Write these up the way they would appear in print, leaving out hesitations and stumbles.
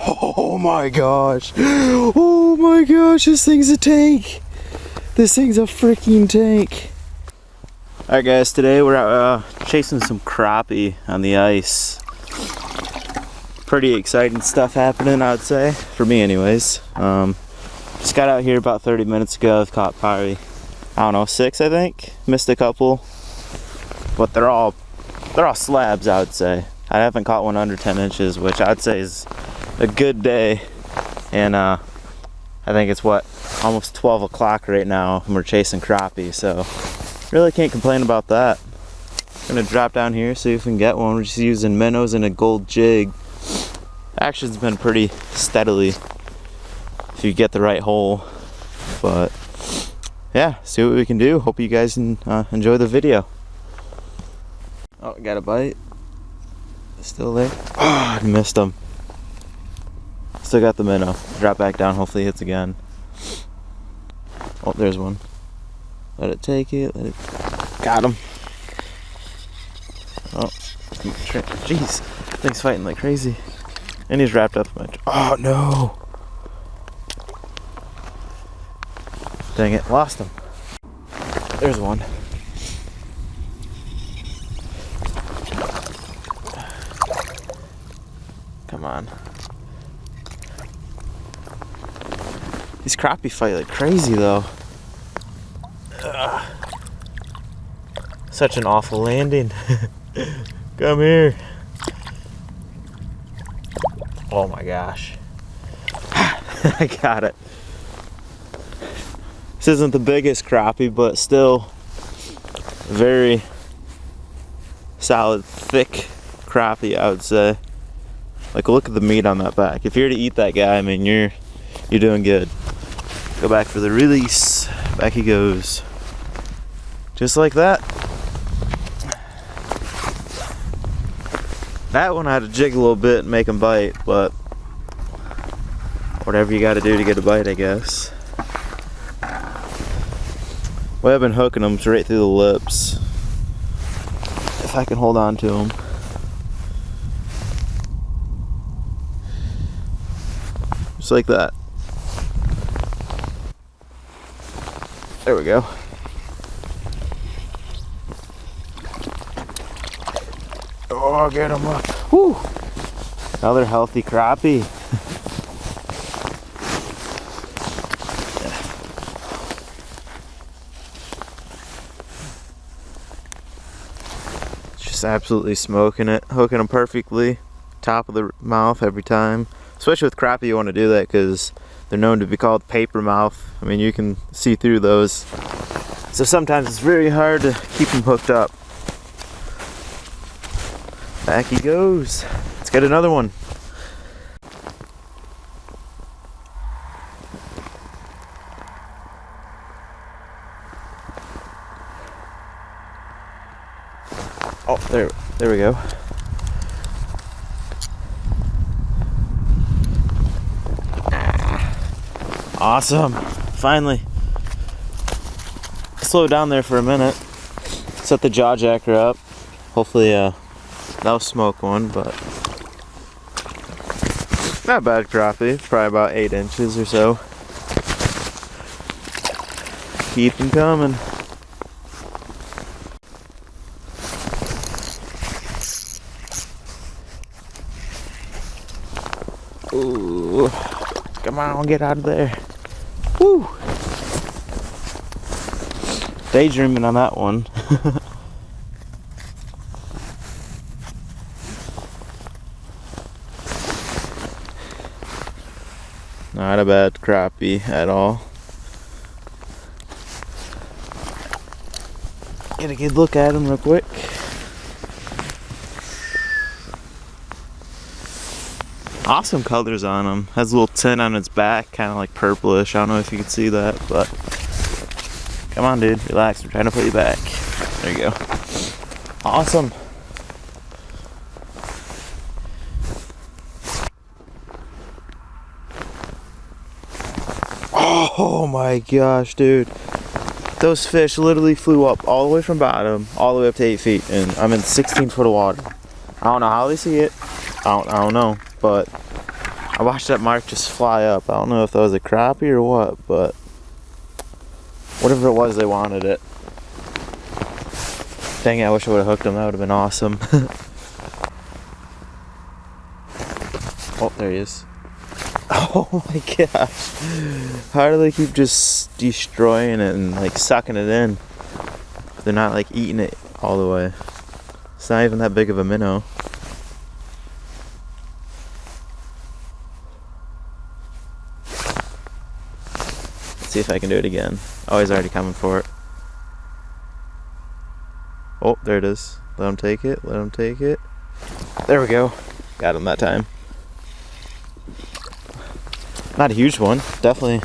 Oh my gosh. Oh my gosh, this thing's a tank. This thing's a freaking tank. Alright guys, today we're out chasing some crappie on the ice. Pretty exciting stuff happening, I would say, for me anyways. Just got out here about 30 minutes ago. I've caught probably, I don't know, 6 I think. Missed a couple, but they're all slabs, I would say. I haven't caught one under 10 inches, which I'd say is a good day. And I think it's what, almost 12 o'clock right now, and we're chasing crappie, so really can't complain about that. I'm gonna drop down here, see if we can get one. We're just using minnows and a gold jig. Action's been pretty steadily if you get the right hole, but yeah, see what we can do. Hope you guys can enjoy the video. Oh, got a bite. Still there. Oh, I missed him. Still got the minnow. Drop back down, hopefully it hits again. Oh, there's one. Let it take it, let it. Got him. Oh, jeez. Thing's fighting like crazy. And he's wrapped up in my. Oh no! Dang it, lost him. There's one. Come on. These crappie fight like crazy though. Ugh. Such an awful landing. Come here. Oh my gosh. I got it. This isn't the biggest crappie, but still very solid, thick crappie, I would say. Like, look at the meat on that back. If you're to eat that guy, I mean, you're doing good. Go back for the release. Back he goes. Just like that. That one I had to jig a little bit and make him bite, but whatever you gotta do to get a bite, I guess. Well, I've been hooking them right through the lips. If I can hold on to them. Just like that. There we go. Oh, get him up. Woo! Another healthy crappie. Just absolutely smoking it. Hooking them perfectly. Top of the mouth every time. Especially with crappie, you want to do that because they're known to be called paper mouth. I mean, you can see through those. So sometimes it's very hard to keep them hooked up. Back he goes. Let's get another one. Oh, there we go. Awesome. Finally. Slow down there for a minute. Set the jaw jacker up. Hopefully that'll smoke one, but not bad crappie. Probably about 8 inches or so. Keep them coming. Ooh, come on, get out of there. Woo! Daydreaming on that one. Not a bad crappie at all. Get a good look at him real quick. Awesome colors on him. Has a little tint on its back, kind of like purplish. I don't know if you can see that, but come on, dude, relax. I'm trying to put you back. There you go. Awesome. Oh my gosh, dude. Those fish literally flew up all the way from bottom, all the way up to 8 feet, and I'm in 16 foot of water. I don't know how they see it. I don't know, but I watched that mark just fly up. I don't know if that was a crappie or what, but whatever it was, they wanted it. Dang it, I wish I would have hooked them. That would have been awesome. Oh, there he is. Oh my gosh. How do they keep just destroying it and like sucking it in? They're not like eating it all the way. It's not even that big of a minnow. Let's see if I can do it again. Oh, he's already coming for it. Oh, there it is. Let him take it. Let him take it. There we go. Got him that time. Not a huge one. Definitely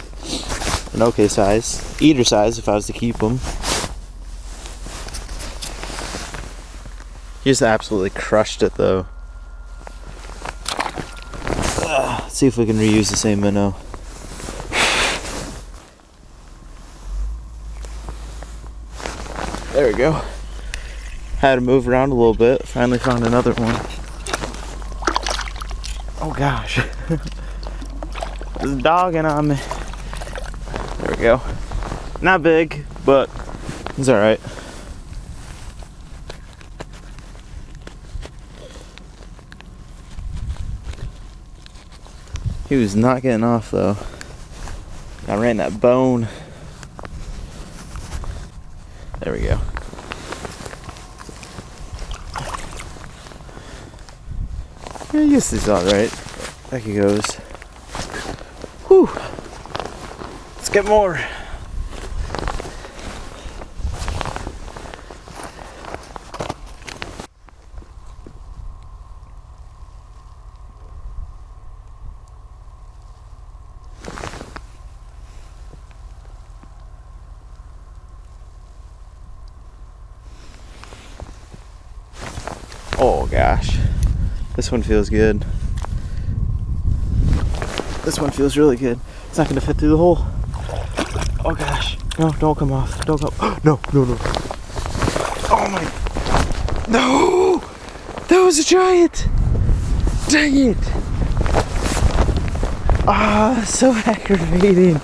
an okay size. Eater size if I was to keep him. He just absolutely crushed it though. Let's see if we can reuse the same minnow. There we go. Had to move around a little bit. Finally found another one. Oh gosh. There's a dogging on me. There we go. Not big, but it's alright. He was not getting off though. I ran that bone. There we go. Yeah, I guess he's alright. Back he goes. Whew. Let's get more. Oh gosh. This one feels good. This one feels really good. It's not gonna fit through the hole. Oh gosh. No, don't come off. Don't come. No, no, no. Oh my. No! That was a giant! Dang it! Ah, so aggravating.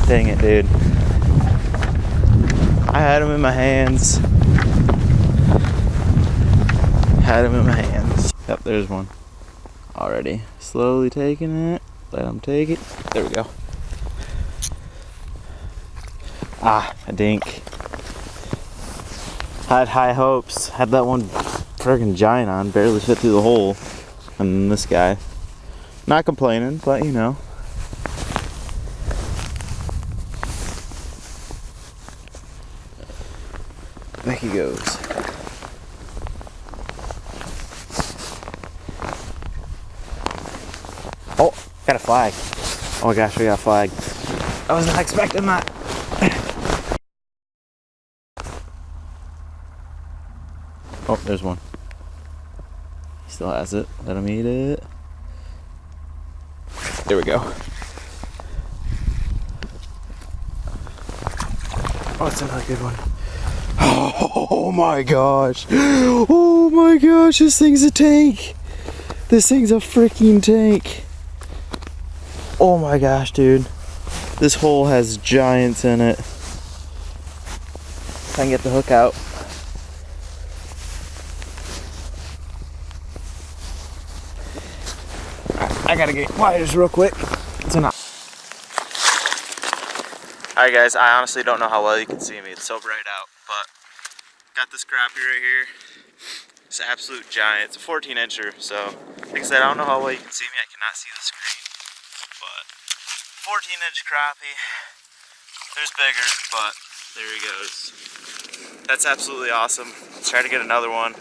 Dang it, dude. I had him in my hands. Had him in my hands. Yep, there's one. Already. Slowly taking it. Let him take it. There we go. Ah, a dink. Had high hopes. Had that one friggin' giant on. Barely fit through the hole. And then this guy. Not complaining, but you know. Back he goes. Oh, got a flag. Oh my gosh, we got a flag. I was not expecting that. Oh, there's one. He still has it. Let him eat it. There we go. Oh, it's another good one. Oh my gosh. Oh my gosh, this thing's a tank. This thing's a freaking tank. Oh my gosh, dude. This hole has giants in it. If I can get the hook out. I gotta get wires real quick. It's enough. Alright guys, I honestly don't know how well you can see me. It's so bright out, but got this crappie right here. It's an absolute giant. It's a 14-incher, so like I said, I don't know how well you can see me. I cannot see the screen, but 14-inch crappie. There's bigger, but there he goes. That's absolutely awesome. Let's try to get another one.